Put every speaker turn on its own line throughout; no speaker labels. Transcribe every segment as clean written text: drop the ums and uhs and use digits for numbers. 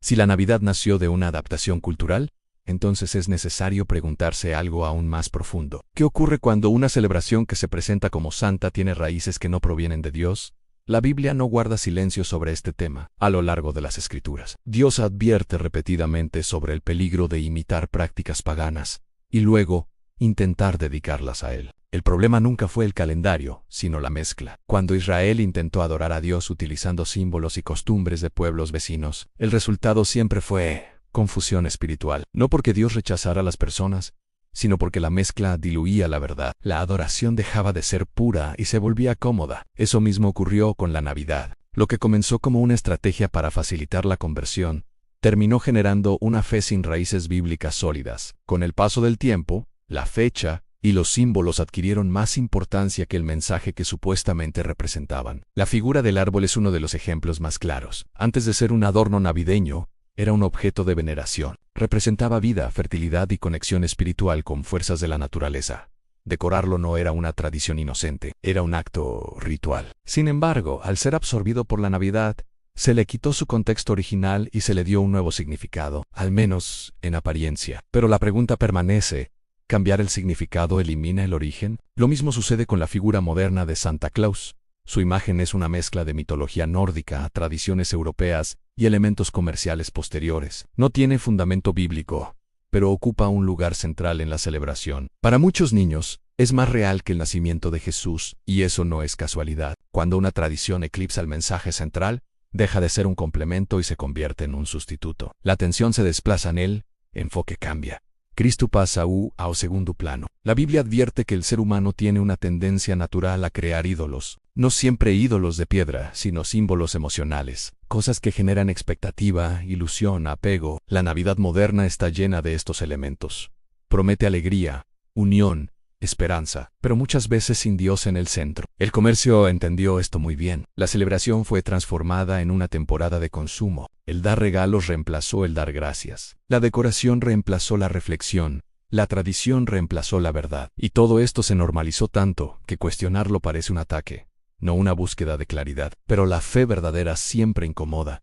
Si la Navidad nació de una adaptación cultural, entonces es necesario preguntarse algo aún más profundo. ¿Qué ocurre cuando una celebración que se presenta como santa tiene raíces que no provienen de Dios? La Biblia no guarda silencio sobre este tema. A lo largo de las Escrituras, Dios advierte repetidamente sobre el peligro de imitar prácticas paganas y luego intentar dedicarlas a Él. El problema nunca fue el calendario, sino la mezcla. Cuando Israel intentó adorar a Dios utilizando símbolos y costumbres de pueblos vecinos, el resultado siempre fue confusión espiritual. No porque Dios rechazara a las personas, sino porque la mezcla diluía la verdad. La adoración dejaba de ser pura y se volvía cómoda. Eso mismo ocurrió con la Navidad. Lo que comenzó como una estrategia para facilitar la conversión, terminó generando una fe sin raíces bíblicas sólidas. Con el paso del tiempo, la fecha y los símbolos adquirieron más importancia que el mensaje que supuestamente representaban. La figura del árbol es uno de los ejemplos más claros. Antes de ser un adorno navideño, era un objeto de veneración. Representaba vida, fertilidad y conexión espiritual con fuerzas de la naturaleza. Decorarlo no era una tradición inocente, era un acto ritual. Sin embargo, al ser absorbido por la Navidad, se le quitó su contexto original y se le dio un nuevo significado, al menos en apariencia. Pero la pregunta permanece: ¿cambiar el significado elimina el origen? Lo mismo sucede con la figura moderna de Santa Claus. Su imagen es una mezcla de mitología nórdica, tradiciones europeas y elementos comerciales posteriores. No tiene fundamento bíblico, pero ocupa un lugar central en la celebración. Para muchos niños, es más real que el nacimiento de Jesús, y eso no es casualidad. Cuando una tradición eclipsa el mensaje central, deja de ser un complemento y se convierte en un sustituto. La atención se desplaza en él, enfoque cambia. Cristo pasa a segundo plano. La Biblia advierte que el ser humano tiene una tendencia natural a crear ídolos. No siempre ídolos de piedra, sino símbolos emocionales. Cosas que generan expectativa, ilusión, apego. La Navidad moderna está llena de estos elementos. Promete alegría, unión, esperanza, pero muchas veces sin Dios en el centro. El comercio entendió esto muy bien. La celebración fue transformada en una temporada de consumo. El dar regalos reemplazó el dar gracias. La decoración reemplazó la reflexión. La tradición reemplazó la verdad. Y todo esto se normalizó tanto que cuestionarlo parece un ataque, no una búsqueda de claridad. Pero la fe verdadera siempre incomoda,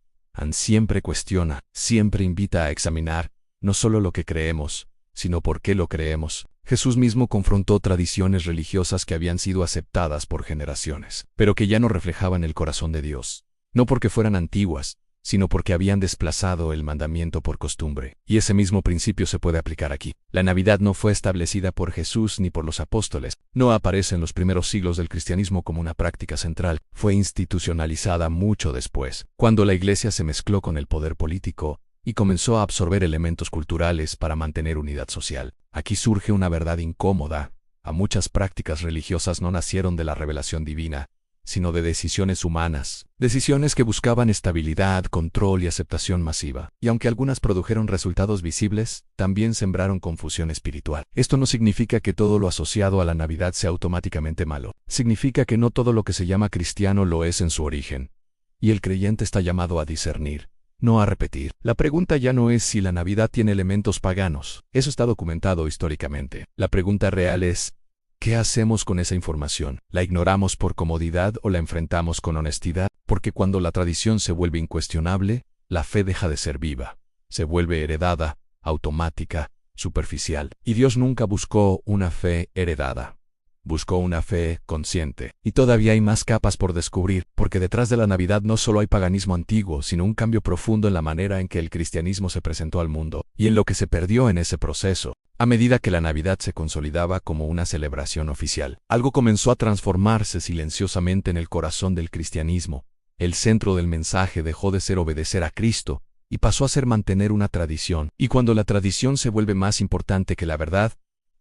siempre cuestiona, siempre invita a examinar no solo lo que creemos, sino por qué lo creemos. Jesús mismo confrontó tradiciones religiosas que habían sido aceptadas por generaciones, pero que ya no reflejaban el corazón de Dios. No porque fueran antiguas, sino porque habían desplazado el mandamiento por costumbre. Y ese mismo principio se puede aplicar aquí. La Navidad no fue establecida por Jesús ni por los apóstoles. No aparece en los primeros siglos del cristianismo como una práctica central. Fue institucionalizada mucho después, cuando la Iglesia se mezcló con el poder político y comenzó a absorber elementos culturales para mantener unidad social. Aquí surge una verdad incómoda. Muchas prácticas religiosas no nacieron de la revelación divina, sino de decisiones humanas, decisiones que buscaban estabilidad, control y aceptación masiva. Y aunque algunas produjeron resultados visibles, también sembraron confusión espiritual. Esto no significa que todo lo asociado a la Navidad sea automáticamente malo. Significa que no todo lo que se llama cristiano lo es en su origen. Y el creyente está llamado a discernir, no a repetir. La pregunta ya no es si la Navidad tiene elementos paganos. Eso está documentado históricamente. La pregunta real es: ¿qué hacemos con esa información? ¿La ignoramos por comodidad o la enfrentamos con honestidad? Porque cuando la tradición se vuelve incuestionable, la fe deja de ser viva. Se vuelve heredada, automática, superficial. Y Dios nunca buscó una fe heredada. Buscó una fe consciente. Y todavía hay más capas por descubrir, porque detrás de la Navidad no solo hay paganismo antiguo, sino un cambio profundo en la manera en que el cristianismo se presentó al mundo, y en lo que se perdió en ese proceso. A medida que la Navidad se consolidaba como una celebración oficial, algo comenzó a transformarse silenciosamente en el corazón del cristianismo. El centro del mensaje dejó de ser obedecer a Cristo y pasó a ser mantener una tradición. Y cuando la tradición se vuelve más importante que la verdad,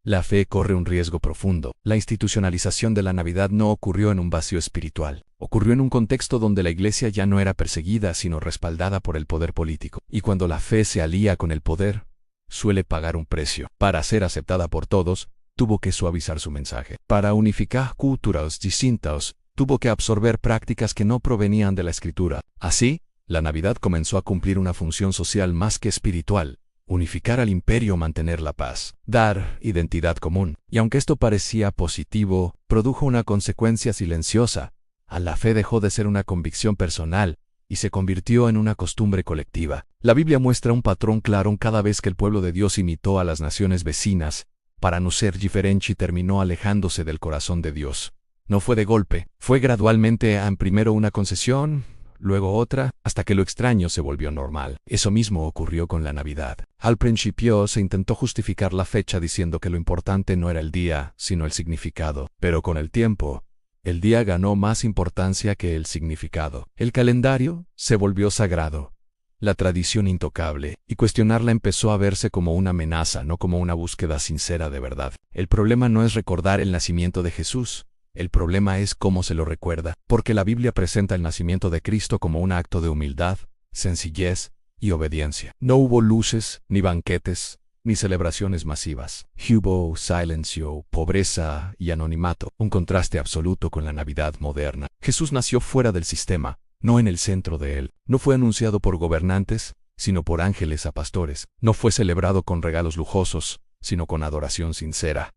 la fe corre un riesgo profundo. La institucionalización de la Navidad no ocurrió en un vacío espiritual. Ocurrió en un contexto donde la Iglesia ya no era perseguida, sino respaldada por el poder político. Y cuando la fe se alía con el poder, suele pagar un precio. Para ser aceptada por todos, tuvo que suavizar su mensaje. Para unificar culturas distintas, tuvo que absorber prácticas que no provenían de la Escritura. Así, la Navidad comenzó a cumplir una función social más que espiritual: unificar al imperio, mantener la paz, dar identidad común. Y aunque esto parecía positivo, produjo una consecuencia silenciosa. La fe dejó de ser una convicción personal y se convirtió en una costumbre colectiva. La Biblia muestra un patrón claro cada vez que el pueblo de Dios imitó a las naciones vecinas para no ser diferente y terminó alejándose del corazón de Dios. No fue de golpe, fue gradualmente primero una concesión, luego otra, hasta que lo extraño se volvió normal. Eso mismo ocurrió con la Navidad. Al principio se intentó justificar la fecha diciendo que lo importante no era el día, sino el significado. Pero con el tiempo, el día ganó más importancia que el significado. El calendario se volvió sagrado, la tradición intocable, y cuestionarla empezó a verse como una amenaza, no como una búsqueda sincera de verdad. El problema no es recordar el nacimiento de Jesús. El problema es cómo se lo recuerda, porque la Biblia presenta el nacimiento de Cristo como un acto de humildad, sencillez y obediencia. No hubo luces, ni banquetes, ni celebraciones masivas. Hubo silencio, pobreza y anonimato, un contraste absoluto con la Navidad moderna. Jesús nació fuera del sistema, no en el centro de él. No fue anunciado por gobernantes, sino por ángeles a pastores. No fue celebrado con regalos lujosos, sino con adoración sincera.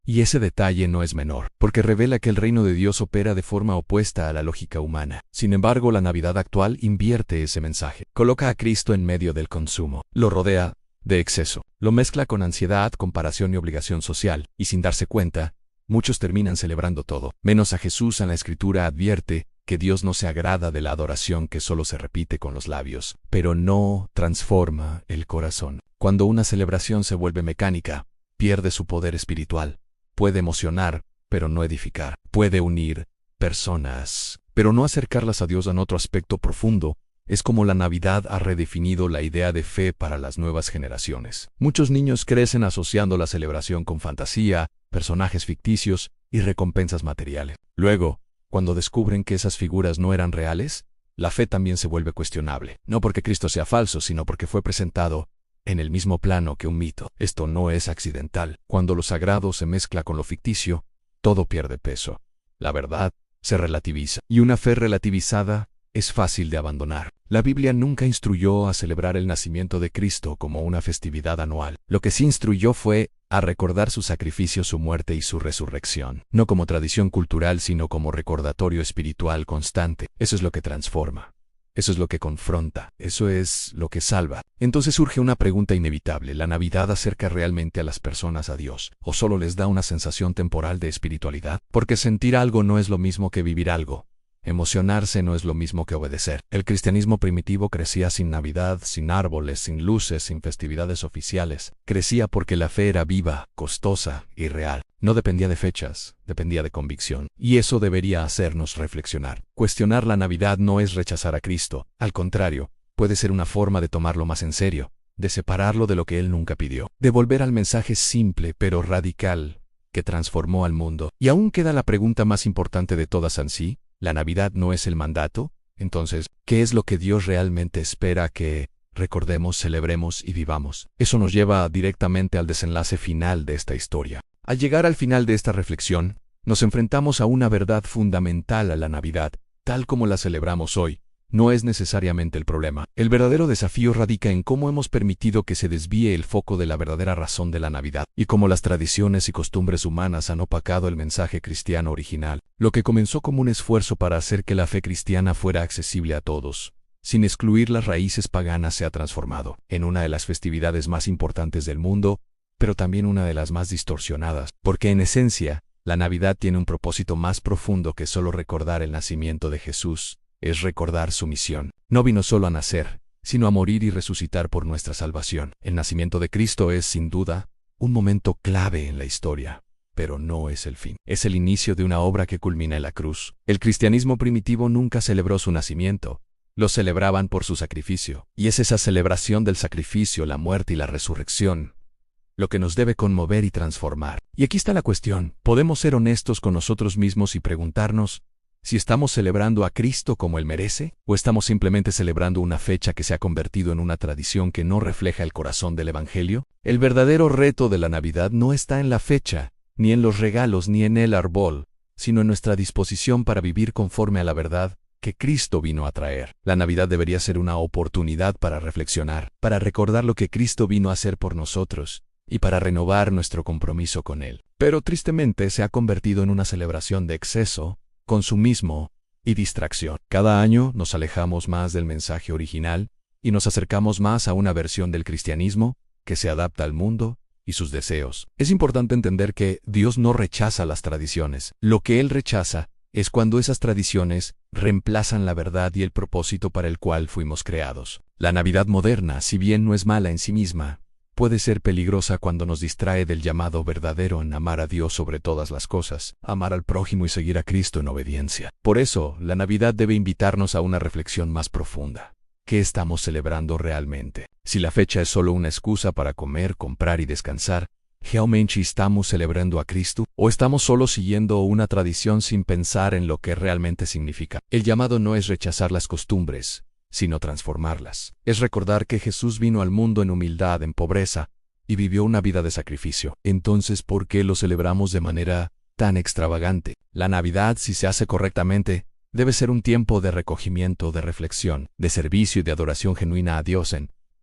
Y ese detalle no es menor, porque revela que el reino de Dios opera de forma opuesta a la lógica humana. Sin embargo, la Navidad actual invierte ese mensaje. Coloca a Cristo en medio del consumo. Lo rodea de exceso. Lo mezcla con ansiedad, comparación y obligación social. Y sin darse cuenta, muchos terminan celebrando todo, menos a Jesús. En la Escritura advierte que Dios no se agrada de la adoración que solo se repite con los labios, pero no transforma el corazón. Cuando una celebración se vuelve mecánica, pierde su poder espiritual. Puede emocionar, pero no edificar. Puede unir personas, pero no acercarlas a Dios. En otro aspecto profundo, es como la Navidad ha redefinido la idea de fe para las nuevas generaciones. Muchos niños crecen asociando la celebración con fantasía, personajes ficticios y recompensas materiales. Luego, cuando descubren que esas figuras no eran reales, la fe también se vuelve cuestionable. No porque Cristo sea falso, sino porque fue presentado en el mismo plano que un mito. Esto no es accidental. Cuando lo sagrado se mezcla con lo ficticio, todo pierde peso. La verdad se relativiza. Y una fe relativizada es fácil de abandonar. La Biblia nunca instruyó a celebrar el nacimiento de Cristo como una festividad anual. Lo que sí instruyó fue a recordar su sacrificio, su muerte y su resurrección. No como tradición cultural, sino como recordatorio espiritual constante. Eso es lo que transforma. Eso es lo que confronta, eso es lo que salva. Entonces surge una pregunta inevitable: ¿la Navidad acerca realmente a las personas a Dios, o solo les da una sensación temporal de espiritualidad? Porque sentir algo no es lo mismo que vivir algo. Emocionarse no es lo mismo que obedecer. El cristianismo primitivo crecía sin Navidad, sin árboles, sin luces, sin festividades oficiales. Crecía porque la fe era viva, costosa y real. No dependía de fechas, dependía de convicción. Y eso debería hacernos reflexionar. Cuestionar la Navidad no es rechazar a Cristo. Al contrario, puede ser una forma de tomarlo más en serio, de separarlo de lo que Él nunca pidió, de volver al mensaje simple pero radical que transformó al mundo. Y aún queda la pregunta más importante de todas en sí: ¿la Navidad no es el mandato? Entonces, ¿qué es lo que Dios realmente espera que recordemos, celebremos y vivamos? Eso nos lleva directamente al desenlace final de esta historia. Al llegar al final de esta reflexión, nos enfrentamos a una verdad fundamental: a la Navidad, tal como la celebramos hoy, no es necesariamente el problema. El verdadero desafío radica en cómo hemos permitido que se desvíe el foco de la verdadera razón de la Navidad, y cómo las tradiciones y costumbres humanas han opacado el mensaje cristiano original. Lo que comenzó como un esfuerzo para hacer que la fe cristiana fuera accesible a todos, sin excluir las raíces paganas, se ha transformado en una de las festividades más importantes del mundo, pero también una de las más distorsionadas, porque en esencia, la Navidad tiene un propósito más profundo que solo recordar el nacimiento de Jesús. Es recordar su misión. No vino solo a nacer, sino a morir y resucitar por nuestra salvación. El nacimiento de Cristo es, sin duda, un momento clave en la historia, pero no es el fin. Es el inicio de una obra que culmina en la cruz. El cristianismo primitivo nunca celebró su nacimiento, lo celebraban por su sacrificio. Y es esa celebración del sacrificio, la muerte y la resurrección, lo que nos debe conmover y transformar. Y aquí está la cuestión: ¿podemos ser honestos con nosotros mismos y preguntarnos si estamos celebrando a Cristo como Él merece, o estamos simplemente celebrando una fecha que se ha convertido en una tradición que no refleja el corazón del Evangelio? El verdadero reto de la Navidad no está en la fecha, ni en los regalos, ni en el árbol, sino en nuestra disposición para vivir conforme a la verdad que Cristo vino a traer. La Navidad debería ser una oportunidad para reflexionar, para recordar lo que Cristo vino a hacer por nosotros, y para renovar nuestro compromiso con Él. Pero tristemente se ha convertido en una celebración de exceso, consumismo y distracción. Cada año nos alejamos más del mensaje original y nos acercamos más a una versión del cristianismo que se adapta al mundo y sus deseos. Es importante entender que Dios no rechaza las tradiciones. Lo que Él rechaza es cuando esas tradiciones reemplazan la verdad y el propósito para el cual fuimos creados. La Navidad moderna, si bien no es mala en sí misma, puede ser peligrosa cuando nos distrae del llamado verdadero en amar a Dios sobre todas las cosas, amar al prójimo y seguir a Cristo en obediencia. Por eso, la Navidad debe invitarnos a una reflexión más profunda. ¿Qué estamos celebrando realmente? Si la fecha es solo una excusa para comer, comprar y descansar, ¿realmente estamos celebrando a Cristo? ¿O estamos solo siguiendo una tradición sin pensar en lo que realmente significa? El llamado no es rechazar las costumbres, sino transformarlas. Es recordar que Jesús vino al mundo en humildad, en pobreza, y vivió una vida de sacrificio. Entonces, ¿por qué lo celebramos de manera tan extravagante? La Navidad, si se hace correctamente, debe ser un tiempo de recogimiento, de reflexión, de servicio y de adoración genuina a Dios.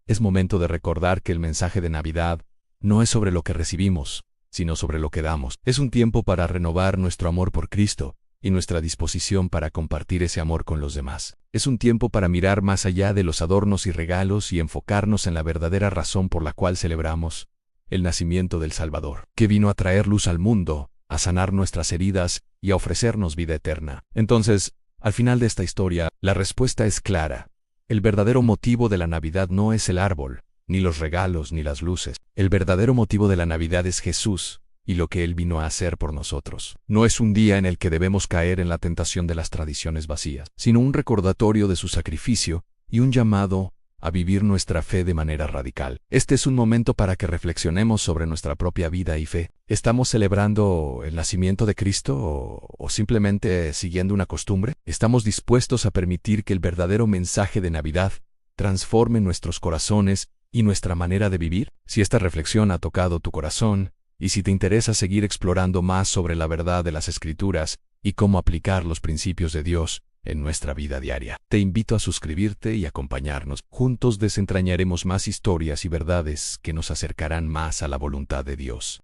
Es momento de recordar que el mensaje de Navidad no es sobre lo que recibimos, sino sobre lo que damos. Es un tiempo para renovar nuestro amor por Cristo y nuestra disposición para compartir ese amor con los demás. Es un tiempo para mirar más allá de los adornos y regalos y enfocarnos en la verdadera razón por la cual celebramos el nacimiento del Salvador, que vino a traer luz al mundo, a sanar nuestras heridas y a ofrecernos vida eterna. Entonces, al final de esta historia, la respuesta es clara. El verdadero motivo de la Navidad no es el árbol, ni los regalos, ni las luces. El verdadero motivo de la Navidad es Jesús y lo que Él vino a hacer por nosotros. No es un día en el que debemos caer en la tentación de las tradiciones vacías, sino un recordatorio de su sacrificio y un llamado a vivir nuestra fe de manera radical. Este es un momento para que reflexionemos sobre nuestra propia vida y fe. ¿Estamos celebrando el nacimiento de Cristo o simplemente siguiendo una costumbre? ¿Estamos dispuestos a permitir que el verdadero mensaje de Navidad transforme nuestros corazones y nuestra manera de vivir? Si esta reflexión ha tocado tu corazón, y si te interesa seguir explorando más sobre la verdad de las Escrituras y cómo aplicar los principios de Dios en nuestra vida diaria, te invito a suscribirte y acompañarnos. Juntos desentrañaremos más historias y verdades que nos acercarán más a la voluntad de Dios.